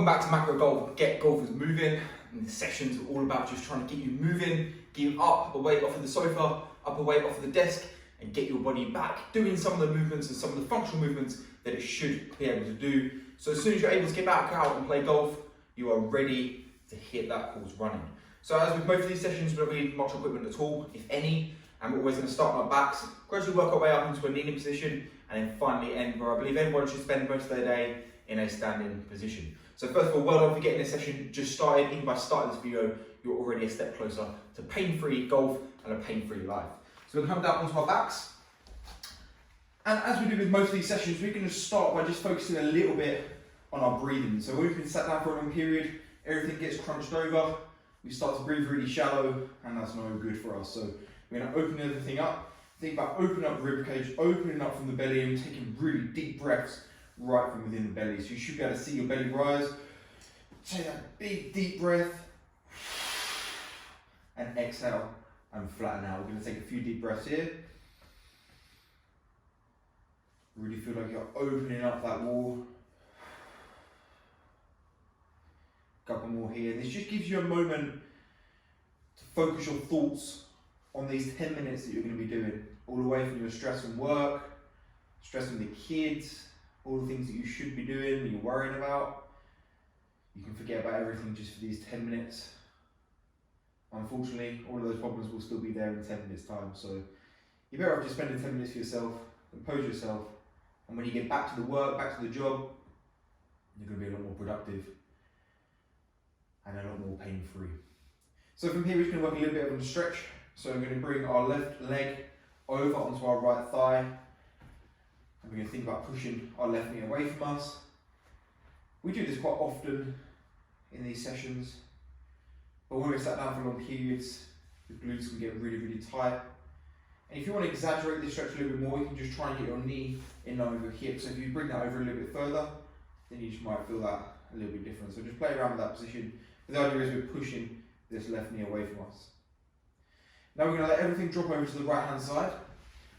Welcome back to Macro Golf. Get golfers moving. And the sessions are all about just trying to get you moving, get you up a weight off of the sofa, up a weight off of the desk, and get your body back doing some of the movements and some of the functional movements that it should be able to do. So as soon as you're able to get back out and play golf, you are ready to hit that course running. So as with most of these sessions, we don't need much equipment at all, if any, and we're always going to start on our backs, gradually work our way up into a kneeling position, and then finally end where I believe everyone should spend most of their day in a standing position. So first of all, well done for getting this session just started. Even by starting this video, you're already a step closer to pain-free golf and a pain-free life. So we'll come down onto our backs. And as we do with most of these sessions, we're going to start by just focusing a little bit on our breathing. So when we've been sat down for a long period, everything gets crunched over, we start to breathe really shallow, and that's no good for us. So we're going to open everything up. Think about opening up the rib cage, opening up from the belly, and taking really deep breaths right from within the belly. So you should be able to see your belly rise. Take that big deep breath and exhale and flatten out. We're going to take a few deep breaths here. Really feel like you're opening up that wall. Couple more here. This just gives you a moment to focus your thoughts on these 10 minutes that you're going to be doing, all away from your stress from work, stress from the kids, all the things that you should be doing that you're worrying about. You can forget about everything just for these 10 minutes. Unfortunately, all of those problems will still be there in 10 minutes time. So you're better off just spending 10 minutes for yourself, compose yourself, and when you get back to the work, back to the job, you're going to be a lot more productive and a lot more pain-free. So from here, we're just going to work a little bit of a stretch. So we're going to bring our left leg over onto our right thigh. And we're going to think about pushing our left knee away from us. We do this quite often in these sessions, but when we're sat down for long periods, the glutes can get really, really tight. And if you want to exaggerate this stretch a little bit more, you can just try and get your knee in line with your hip. So if you bring that over a little bit further, then you just might feel that a little bit different. So just play around with that position. The idea is we're pushing this left knee away from us. Now we're going to let everything drop over to the right hand side.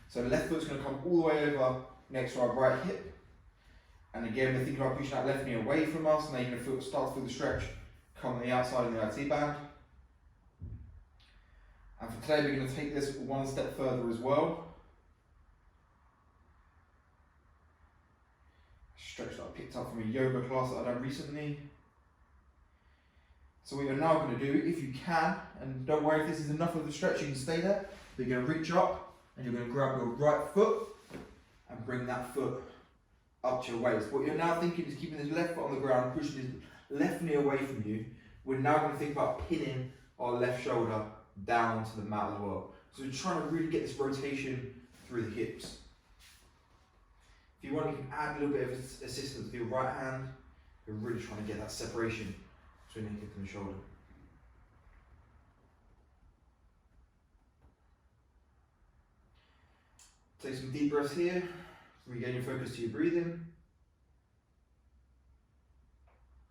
So the left foot's going to come all the way over next to our right hip. And again, we're thinking about pushing that left knee away from us. Now you're going to start to feel the stretch come on the outside of the IT band. And for today, we're going to take this one step further as well. Stretch that I picked up from a yoga class that I've done recently. So what you're now going to do, if you can, and don't worry if this is enough of the stretch, you can stay there. But you're going to reach up and you're going to grab your right foot and bring that foot up to your waist. What you're now thinking is keeping this left foot on the ground, pushing this left knee away from you. We're now going to think about pinning our left shoulder down to the mat as well. So we're trying to really get this rotation through the hips. If you want, you can add a little bit of assistance with your right hand. You're really trying to get that separation between the hip and the shoulder. Take some deep breaths here. Regain your focus to your breathing.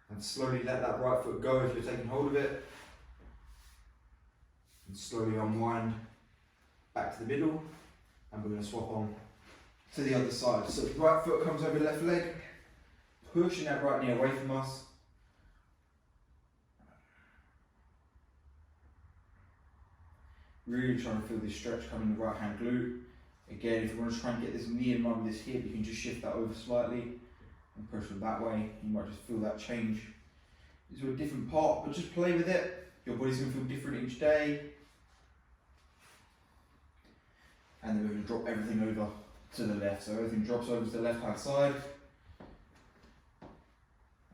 And slowly let that right foot go if you're taking hold of it. And slowly unwind back to the middle. And we're going to swap on to the other side. So the right foot comes over the left leg, pushing that right knee away from us. Really trying to feel this stretch coming in the right hand glute. Again, if you want to try and get this knee in line with this hip, you can just shift that over slightly and push it that way. You might just feel that change into a different part, but just play with it. Your body's going to feel different each day. And then we're going to drop everything over to the left. So everything drops over to the left hand side.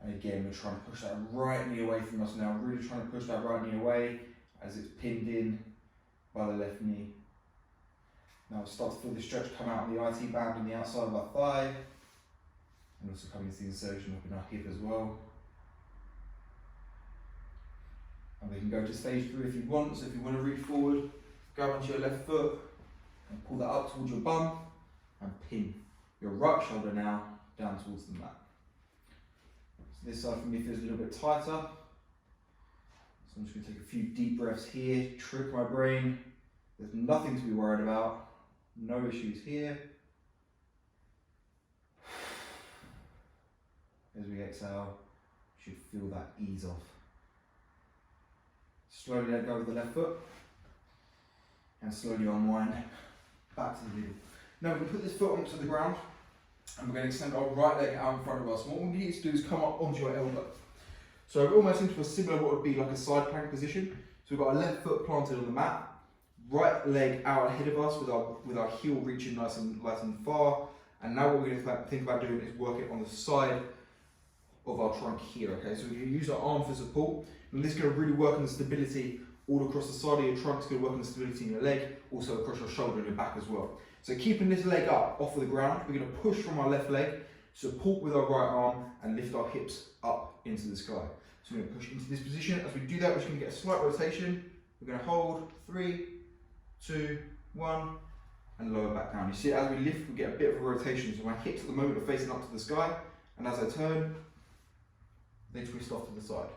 And again, we're trying to push that right knee away from us now. Really trying to push that right knee away as it's pinned in by the left knee. Now start to feel the stretch come out on the IT band on the outside of our thigh. And also coming to the insertion up in our hip as well. And we can go to stage 3 if you want. So if you want to reach forward, grab onto your left foot and pull that up towards your bum and pin your right shoulder now down towards the mat. So this side for me feels a little bit tighter. So I'm just going to take a few deep breaths here, trick my brain. There's nothing to be worried about. No issues here. As we exhale, should feel that ease off. Slowly let go of the left foot and slowly unwind back to the middle. Now we're going to put this foot onto the ground and we're going to extend our right leg out in front of us. What we need to do is come up onto your elbow. So we're almost into a similar, what would be like a side plank position. So we've got our left foot planted on the mat, right leg out ahead of us with our heel reaching nice and far. And now what we're going to think about doing is work it on the side of our trunk here, okay? So we're going to use our arm for support, and this is going to really work on the stability all across the side of your trunk. It's going to work on the stability in your leg, also across your shoulder and your back as well. So keeping this leg up off of the ground, we're going to push from our left leg, support with our right arm, and lift our hips up into the sky. So we're going to push into this position. As we do that, we're just going to get a slight rotation. We're going to hold 3, 2, 1, and lower back down. You see, as we lift, we get a bit of a rotation. So my hips at the moment are facing up to the sky, and as I turn, they twist off to the side.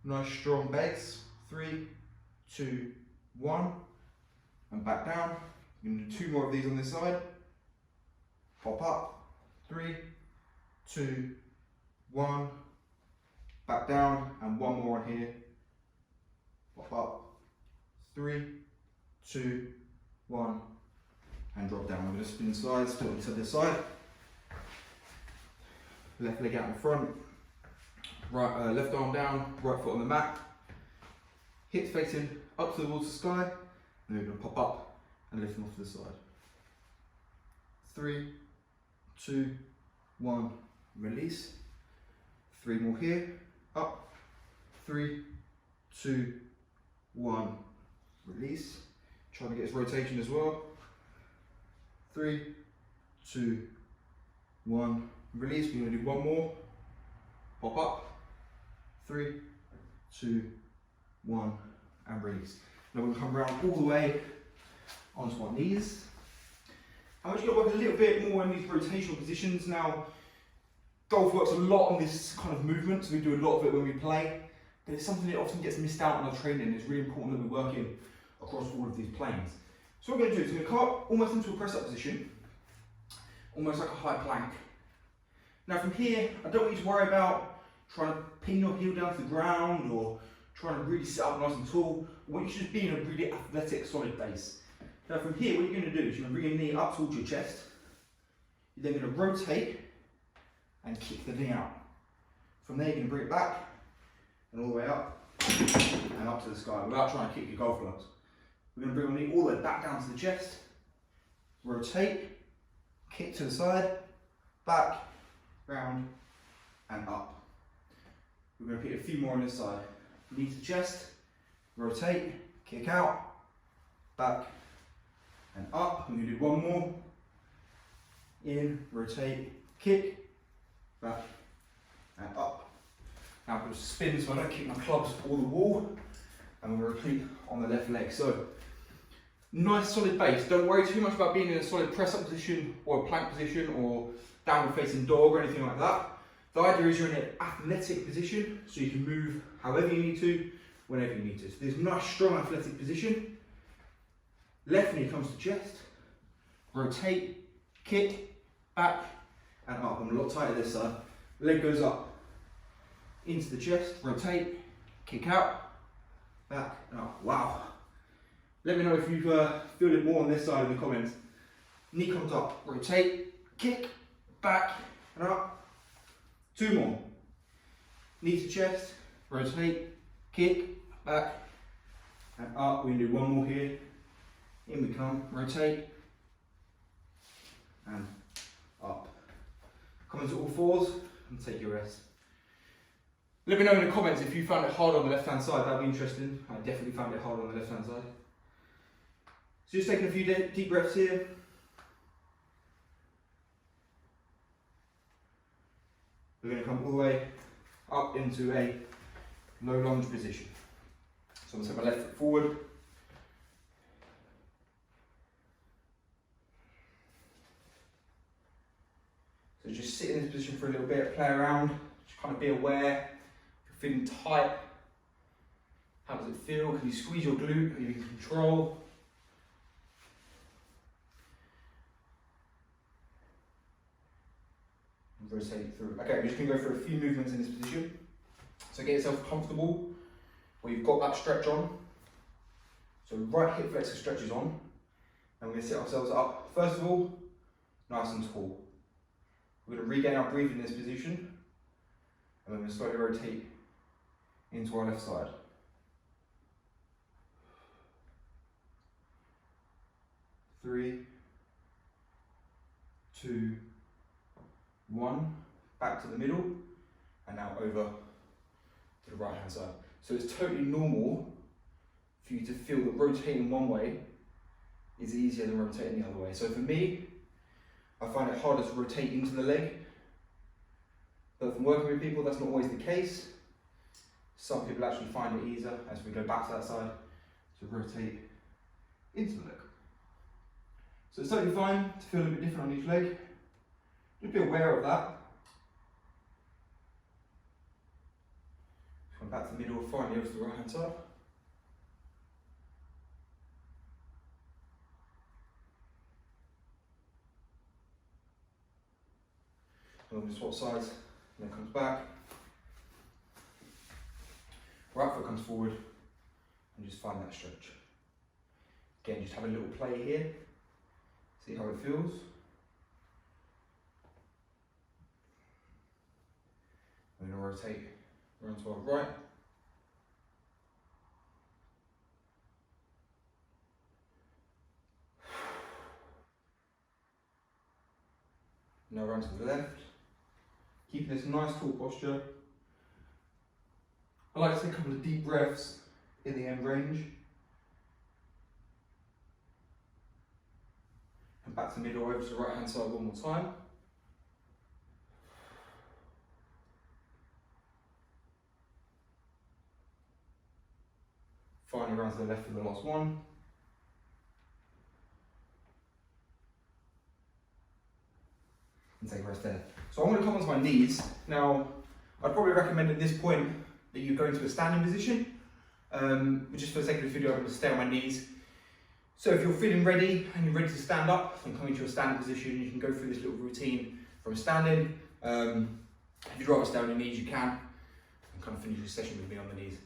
Nice strong base. 3, 2, 1, and back down. We're going to do 2 more of these on this side. Hop up. 3, 2, 1. Back down, and 1 more on here. Hop up. 3, 2, 1, and drop down. We're going to spin sides, tilting to this side. Left leg out in front. Right, left arm down, right foot on the mat. Hips facing up towards the sky. And then we're going to pop up and lift them off to the side. 3, 2, 1, release. 3 more here. Up. 3, 2, 1, release. Trying to get this rotation as well. 3, 2, 1, release. We're going to do 1 more. Pop up. 3, 2, 1, and release. Now we're going to come around all the way onto our knees. I'm actually going to work a little bit more in these rotational positions. Now, golf works a lot on this kind of movement, so we do a lot of it when we play, but it's something that often gets missed out in our training. It's really important that we're working across all of these planes. So what we're going to do is we're going to come up almost into a press-up position, almost like a high plank. Now from here, I don't want you to worry about trying to pin your heel down to the ground or trying to really sit up nice and tall. I want you to just be in a really athletic, solid base. Now from here, what you're going to do is you're going to bring your knee up towards your chest. You're then going to rotate and kick the knee out. From there, you're going to bring it back and all the way up and up to the sky without trying to kick your golf clubs. We're going to bring our knee all the way back down to the chest. Rotate, kick to the side, back, round, and up. We're going to repeat a few more on this side. Knee to chest, rotate, kick out, back, and up. We're going to do 1 more. In, rotate, kick, back, and up. Now I'm going to spin so I don't kick my clubs or the wall. And we're going to repeat on the left leg. So, nice solid base. Don't worry too much about being in a solid press-up position or a plank position or downward facing dog or anything like that. The idea is you're in an athletic position, so you can move however you need to, whenever you need to. So there's a nice strong athletic position. Left knee comes to chest. Rotate, kick, back, and up. I'm a lot tighter this side. Leg goes up into the chest, rotate, kick out, back, and up. Wow. Let me know if you feel it more on this side in the comments. Knee comes up, rotate, kick, back, and up. 2 more. Knee to chest, rotate, kick, back, and up. We're going to do 1 more here. In we come, rotate, and up. Come into all 4s and take your rest. Let me know in the comments if you found it hard on the left hand side. That'd be interesting. I definitely found it hard on the left hand side. So just taking a few deep breaths here. We're going to come all the way up into a low lunge position. So I'm going to take my left foot forward. So just sit in this position for a little bit, play around, just kind of be aware. If you're feeling tight, how does it feel? Can you squeeze your glute? Are you in control? rotate through. Okay, we're just going to go through a few movements in this position. So get yourself comfortable where you've got that stretch on. So right hip flexor stretches on, and we're going to sit ourselves up. First of all, nice and tall. We're going to regain our breathing in this position, and we're going to slowly rotate into our left side. 3, 2, 1, back to the middle, and now over to the right hand side. So it's totally normal for you to feel that rotating one way is easier than rotating the other way. So for me, I find it harder to rotate into the leg, but from working with people, that's not always the case. Some people actually find it easier as we go back to that side to rotate into the leg. So it's totally fine to feel a bit different on each leg. Just be aware of that. Come back to the middle, finally over to the right hand side. And then we swap sides, and then comes back. Right foot comes forward, and just find that stretch. Again, just have a little play here. See how it feels. We're going to rotate around to our right. Now around to the left. Keeping this nice tall posture. I like to take a couple of deep breaths in the end range. And back to the middle, over to the right hand side one more time. Finally around to the left for the last one. And take a rest there. So I'm going to come onto my knees. Now, I'd probably recommend at this point that you go into a standing position. But just for the sake of the video, I'm going to stay on my knees. So if you're feeling ready and you're ready to stand up, then come into a standing position. You can go through this little routine from standing. If you'd rather stay on your knees, you can. And kind of finish your session with me on the knees.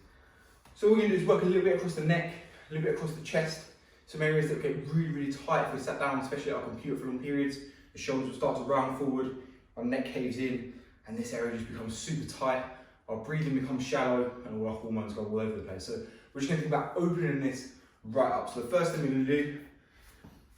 So what we're going to do is work a little bit across the neck, a little bit across the chest. Some areas that get really, really tight if we sat down, especially at our computer for long periods. The shoulders will start to round forward, our neck caves in, and this area just becomes super tight. Our breathing becomes shallow, and all our hormones go all over the place. So we're just going to think about opening this right up. So the first thing we're going to do,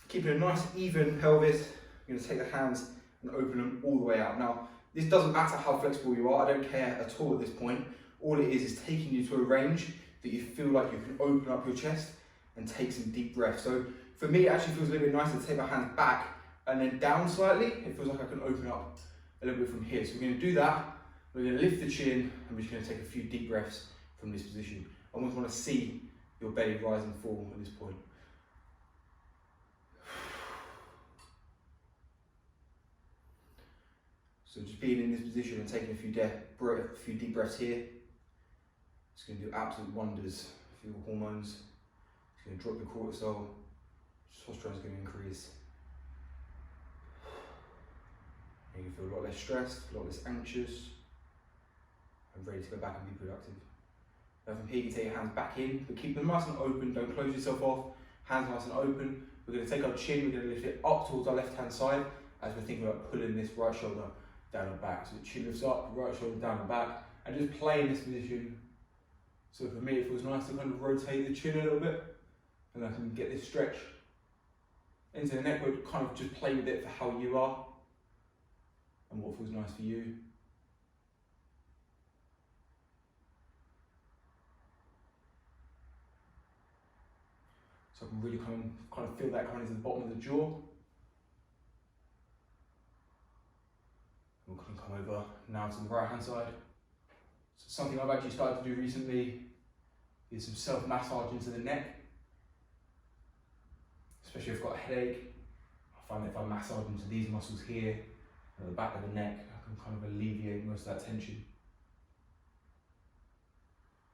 keeping a nice even pelvis, we're going to take the hands and open them all the way out. Now, this doesn't matter how flexible you are, I don't care at all at this point. All it is taking you to a range that you feel like you can open up your chest and take some deep breaths. So for me, it actually feels a little bit nicer to take my hands back and then down slightly. It feels like I can open up a little bit from here. So we're going to do that. We're going to lift the chin, and we're just going to take a few deep breaths from this position. I almost want to see your belly rise and fall at this point. So just being in this position and taking a few deep breaths here, it's going to do absolute wonders for your hormones. It's going to drop your cortisol, testosterone is going to increase. And you feel a lot less stressed, a lot less anxious, and ready to go back and be productive. Now from here you take your hands back in, but keep them nice and open, don't close yourself off, hands nice and open. We're going to take our chin, we're going to lift it up towards our left hand side as we're thinking about pulling this right shoulder down and back. So the chin lifts up, right shoulder down and back, and just play in this position. So for me it feels nice to kind of rotate the chin a little bit, and I can get this stretch into the neck, but kind of just play with it for how you are and what feels nice for you. So I can really kind of feel that coming into the bottom of the jaw. We'll come over now to the right hand side. So something I've actually started to do recently is some self-massage into the neck. Especially if I've got a headache. I find that if I massage into these muscles here, at the back of the neck, I can kind of alleviate most of that tension.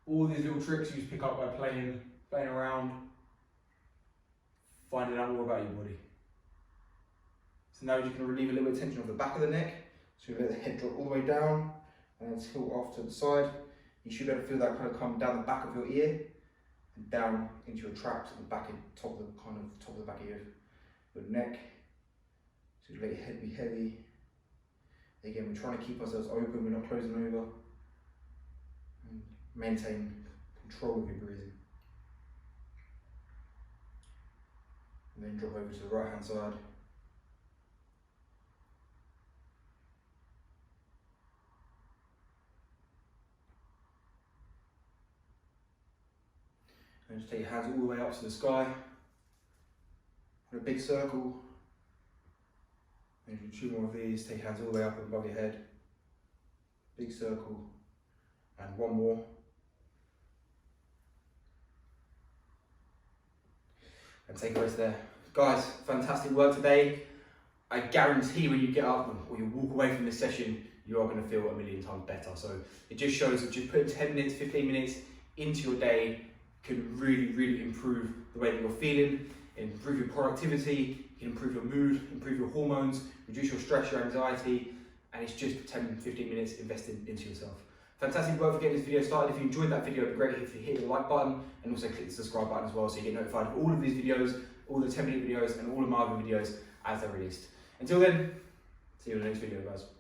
All these little tricks you just pick up by playing around, finding out more about your body. So now you're just going to relieve a little bit of tension off the back of the neck, So you let the head drop all the way down and then tilt off to the side. You should be able to feel that kind of come down the back of your ear and down into your traps at the back and top of the back of your neck. So you let your head be heavy. Again, we're trying to keep ourselves open, we're not closing over. And maintain control of your breathing. And then drop over to the right hand side. And just take your hands all the way up to the sky. In a big circle. And do 2 more of these, take your hands all the way up above your head. Big circle. And 1 more. And take a rest there. Guys, fantastic work today. I guarantee when you get up or you walk away from this session, you are going to feel 1,000,000 times better. So it just shows that just putting 10 minutes, 15 minutes into your day can really, really improve the way that you're feeling, improve your productivity, you can improve your mood, improve your hormones, reduce your stress, your anxiety, and it's just 10, 15 minutes invested into yourself. Fantastic work for getting this video started. If you enjoyed that video, it'd be great if you hit the like button and also click the subscribe button as well so you get notified of all of these videos, all the 10-minute videos and all of my other videos as they're released. Until then, see you in the next video, guys.